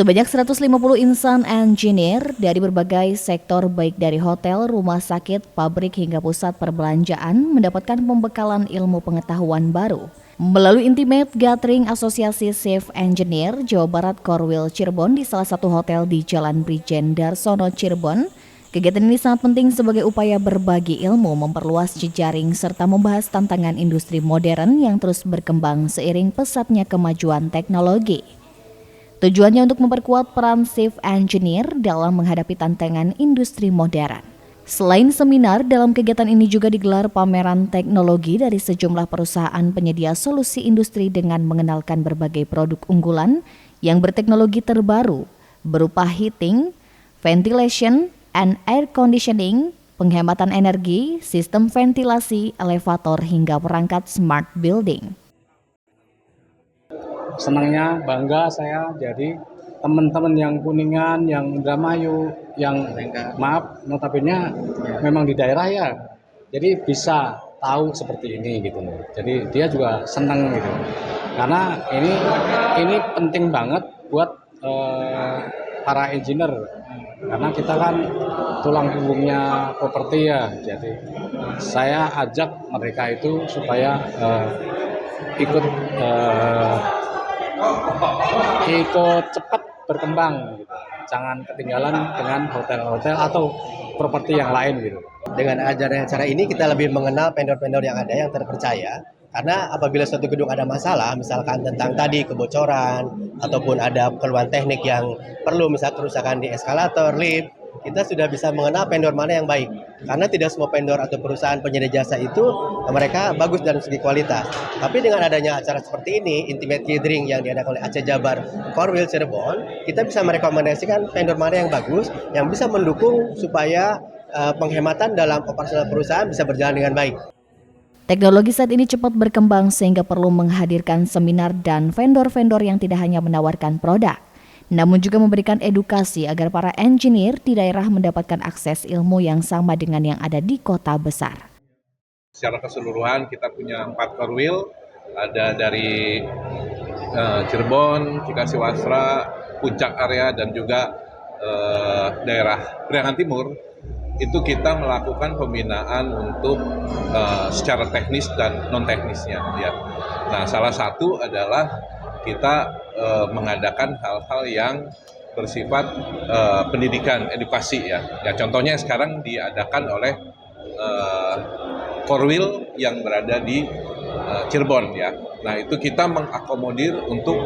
Sebanyak 150 insan engineer dari berbagai sektor baik dari hotel, rumah sakit, pabrik hingga pusat perbelanjaan mendapatkan pembekalan ilmu pengetahuan baru. Melalui Intimate Gathering Asosiasi Chief Engineer Jawa Barat Korwil Cirebon di salah satu hotel di Jalan Brigjen Darsono Cirebon, kegiatan ini sangat penting sebagai upaya berbagi ilmu, memperluas jejaring serta membahas tantangan industri modern yang terus berkembang seiring pesatnya kemajuan teknologi. Tujuannya untuk memperkuat peran chief engineer dalam menghadapi tantangan industri modern. Selain seminar, dalam kegiatan ini juga digelar pameran teknologi dari sejumlah perusahaan penyedia solusi industri dengan mengenalkan berbagai produk unggulan yang berteknologi terbaru berupa heating, ventilation, and air conditioning, penghematan energi, sistem ventilasi, elevator hingga perangkat smart building. Senangnya bangga saya jadi teman-teman yang Kuningan, yang Indramayu, yang notabene memang di daerah ya, jadi bisa tahu seperti ini gitu loh. Jadi dia juga senang gitu, karena ini penting banget buat para engineer, karena kita kan tulang punggungnya properti ya. Jadi saya ajak mereka itu supaya ikut cepat berkembang gitu. Jangan ketinggalan dengan hotel-hotel atau properti yang lain gitu. Dengan ajaran cara ini kita lebih mengenal vendor-vendor yang ada yang terpercaya, karena apabila suatu gedung ada masalah, misalkan tentang tadi kebocoran ataupun ada keluhan teknik yang perlu, misal kerusakan di eskalator, lift, kita sudah bisa mengenal vendor mana yang baik. Karena tidak semua vendor atau perusahaan penyedia jasa itu mereka bagus dari segi kualitas. Tapi dengan adanya acara seperti ini, Intimate Gathering yang diadakan oleh AC Jabar Korwil Cirebon, kita bisa merekomendasikan vendor mana yang bagus, yang bisa mendukung supaya penghematan dalam operasional perusahaan bisa berjalan dengan baik. Teknologi saat ini cepat berkembang sehingga perlu menghadirkan seminar dan vendor-vendor yang tidak hanya menawarkan produk, namun juga memberikan edukasi agar para engineer di daerah mendapatkan akses ilmu yang sama dengan yang ada di kota besar. Secara keseluruhan kita punya 4 korwil, ada dari Cirebon, Cikasiwasra, Puncak area dan juga daerah Priangan Timur. Itu kita melakukan pembinaan untuk secara teknis dan non teknisnya ya. Nah, salah satu adalah kita mengadakan hal-hal yang bersifat pendidikan, edukasi ya. Ya contohnya sekarang diadakan oleh Korwil yang berada di Cirebon ya. Nah, itu kita mengakomodir untuk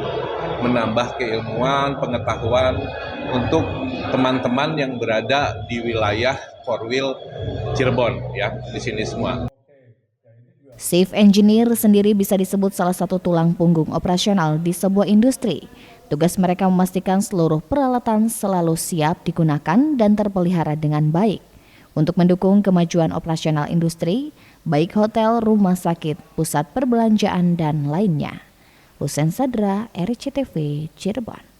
menambah keilmuan, pengetahuan untuk teman-teman yang berada di wilayah Korwil Cirebon ya, di sini semua. Chief Engineer sendiri bisa disebut salah satu tulang punggung operasional di sebuah industri. Tugas mereka memastikan seluruh peralatan selalu siap digunakan dan terpelihara dengan baik untuk mendukung kemajuan operasional industri, baik hotel, rumah sakit, pusat perbelanjaan, dan lainnya. Husein Sadra, RCTV, Cirebon.